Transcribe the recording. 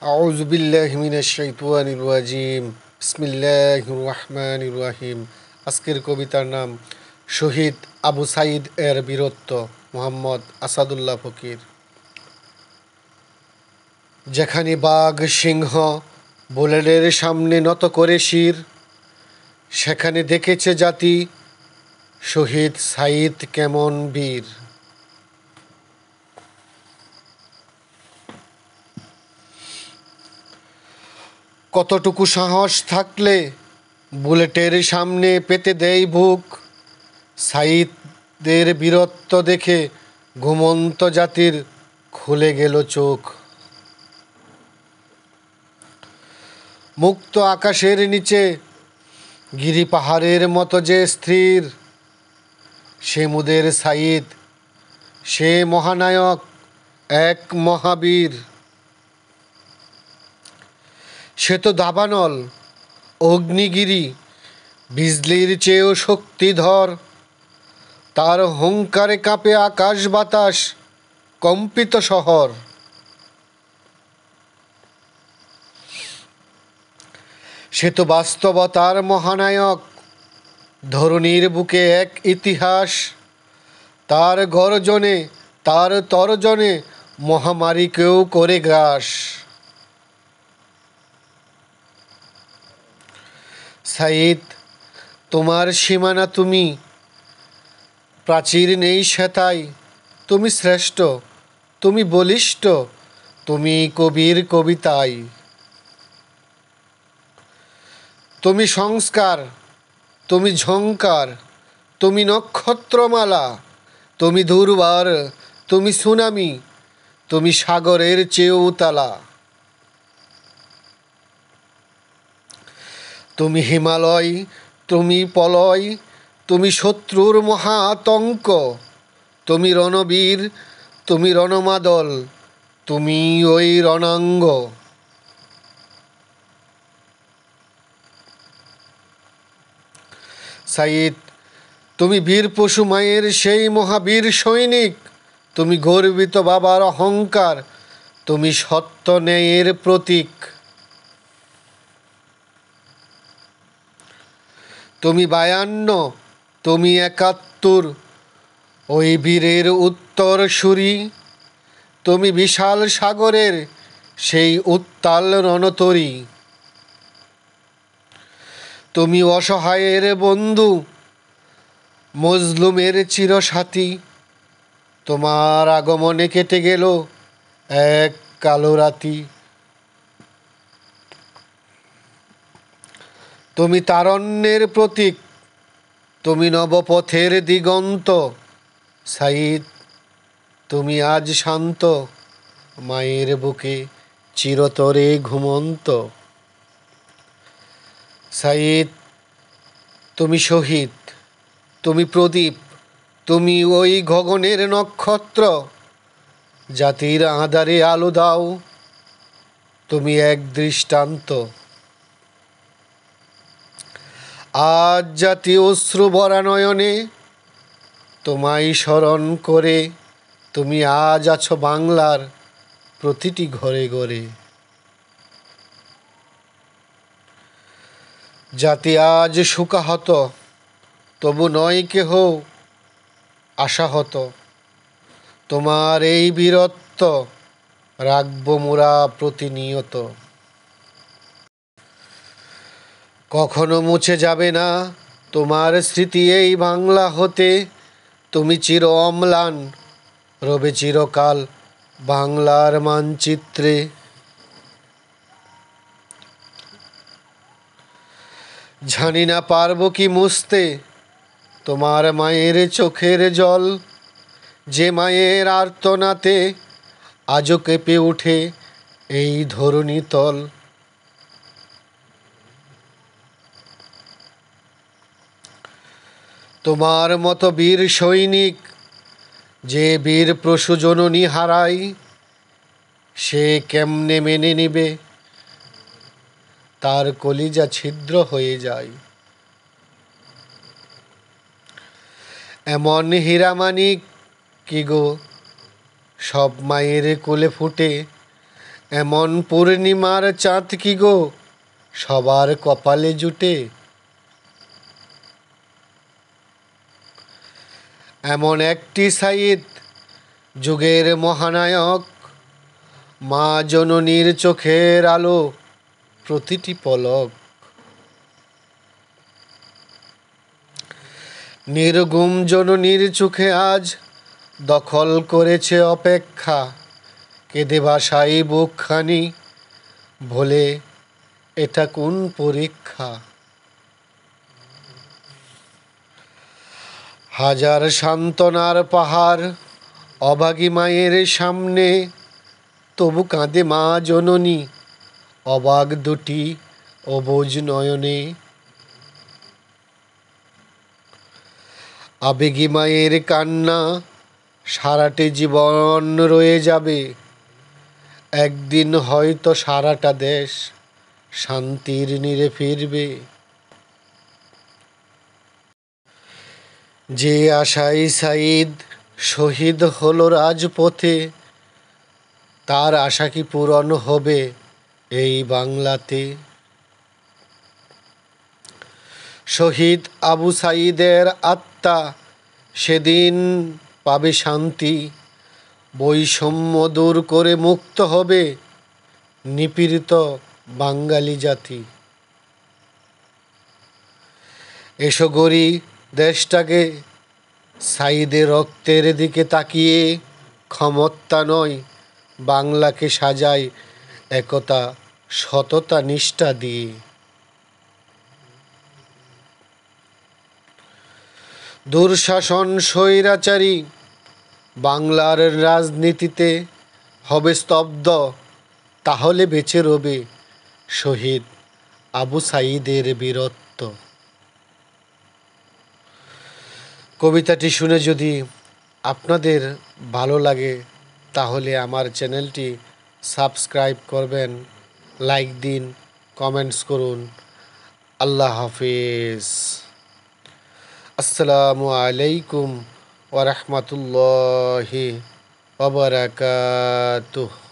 আউযু বিল্লাহি মিনাশ শাইতানির রাজিম। বিসমিল্লাহির রহমানির রহিম। আজকের কবিতার নাম শহীদ আবু সাঈদ এর বীরত্ব। মোহাম্মদ আসাদুল্লাহ ফকির। যেখানে বাঘ সিংহ বুলেটের সামনে নত করে শির, সেখানে দেখেছে জাতি শহীদ সাঈদ কেমন বীর। কতটুকু সাহস থাকলে বুলেটের সামনে পেতে দেয় বুক, সাঈদের বীরত্ব দেখে ঘুমন্ত জাতির খুলে গেল চোখ। মুক্ত আকাশের নিচে গিরি পাহাড়ের মতো যে স্থির, সে মুদের সাঈদ, সে মহানায়ক, এক মহাবীর। সে তো দাবানল, অগ্নিগিরি, বিজলির চেয়েও শক্তিধর। তার হুঙ্কারে কাঁপে আকাশ বাতাস, কম্পিত শহর। সে তো বাস্তবতার মহানায়ক, ধরণীর বুকে এক ইতিহাস। তার গর্জনে, তার তর্জনে মহামারীকেও করে গ্রাস। সাঈদ, তোমার সীমানা তুমি, প্রাচীর নেই সেথায়। তুমি শ্রেষ্ঠ, তুমি বলিষ্ঠ, তুমি কবির কবিতায়। তুমি সংস্কার, তুমি ঝংকার, তুমি নক্ষত্রমালা, তুমি দুর্বার, তুমি সুনামি, তুমি সাগরের চেয়েও উতলা। তুমি হিমালয়, তুমি পলয়, তুমি শত্রুর মহাতঙ্ক, তুমি রণবীর, তুমি রণমাদল, তুমি ওই রণাঙ্গ। সাঈদ, তুমি বীর পশু মায়ের সেই মহাবীর সৈনিক, তুমি গর্বিত বাবার অহংকার, তুমি সত্য ন্যায়ের প্রতীক। তুমি 52, তুমি 71, ওই বীরের উত্তর সুরি। তুমি বিশাল সাগরের সেই উত্তাল রণতরী। তুমি অসহায়ের বন্ধু, মজলুমের চিরসাথী। তোমার আগমনে কেটে গেল এক কালো রাতি। তুমি তারণ্যের প্রতীক, তুমি নবপথের দিগন্ত। সাঈদ, তুমি আজ শান্ত, মায়ের বুকে চিরতরে ঘুমন্ত। সাঈদ, তুমি শহীদ, তুমি প্রদীপ, তুমি ওই গগনের নক্ষত্র। জাতির আঁধারে আলো দাও, তুমি এক দৃষ্টান্ত। আজ জাতি অশ্রু ভরা নয়নে তোমায় স্মরণ করে। তুমি আজ আছো বাংলার প্রতিটি ঘরে ঘরে। জাতি আজ শোকাহত, তবু নয় কেহ আশাহত। তোমার এই বীরত্ব রাখব মোরা প্রতিনিয়ত। কখনো মুছে যাবে না তোমার স্মৃতি এই বাংলা হতে। তুমি চির অম্লান, রবে চিরকাল বাংলার মানচিত্রে। জানি না পারব কি মুছতে তোমার মায়ের চোখের জল, যে মায়ের আর্তনাতে আজও কেঁপে ওঠে এই ধরণী তল। তোমার মতো বীর সৈনিক যে বীর পশু জননী হারায়, সে কেমনে মেনে নিবে তার কলিজা ছিদ্র হয়ে যায়। এমন হীরামানিক কি গো সব মায়ের কোলে ফুটে, এমন পূর্ণিমার চাঁদ কি গো সবার কপালে জুটে, এমন একটি সাইদ যুগের মহানায়ক, মা জননীর চোখের আলো প্রতিটি পলক, নির্গুম জননীর চোখে আজ দখল করেছে অপেক্ষা, কেঁদে ভাসাই বুকখানি ভোলে এটা কোন পরীক্ষা। হাজার সান্ত্বনার পাহাড় অভাগী মায়ের সামনে, তবু কাঁদে মা জননী অবাক দুটি অবুঝ নয়নে। আবেগী মায়ের কান্না সারাটি জীবন রয়ে যাবে, একদিন হয়তো সারাটা দেশ শান্তির নীড়ে ফিরবে। যে আশায় সাইদ শহীদ হলো রাজপথে, তার আশা কি পূরণ হবে এই বাংলাতে? শহীদ আবু সাইদের আত্মা সেদিন পাবে শান্তি, বৈষম্য দূর করে মুক্ত হবে নিপীড়িত বাঙালি জাতি। এসো গড়ি দেশটাকে সাইদের রক্তের দিকে তাকিয়ে, ক্ষমতা নয় বাংলাকে সাজায় একতা সততা নিষ্ঠা দিয়ে। দুঃশাসন স্বৈরাচারী বাংলার রাজনীতিতে হবে স্তব্ধ, তাহলে বেঁচে রবে শহীদ আবু সাইদের বীরত্ব। কবিতাটি শুনে যদি আপনাদের ভালো লাগে তাহলে আমার চ্যানেলটি সাবস্ক্রাইব করবেন, লাইক দিন, কমেন্টস করুন। আল্লাহ হাফিজ। আসসালামু আলাইকুম ওয়া রাহমাতুল্লাহি ওয়া বারাকাতুহু।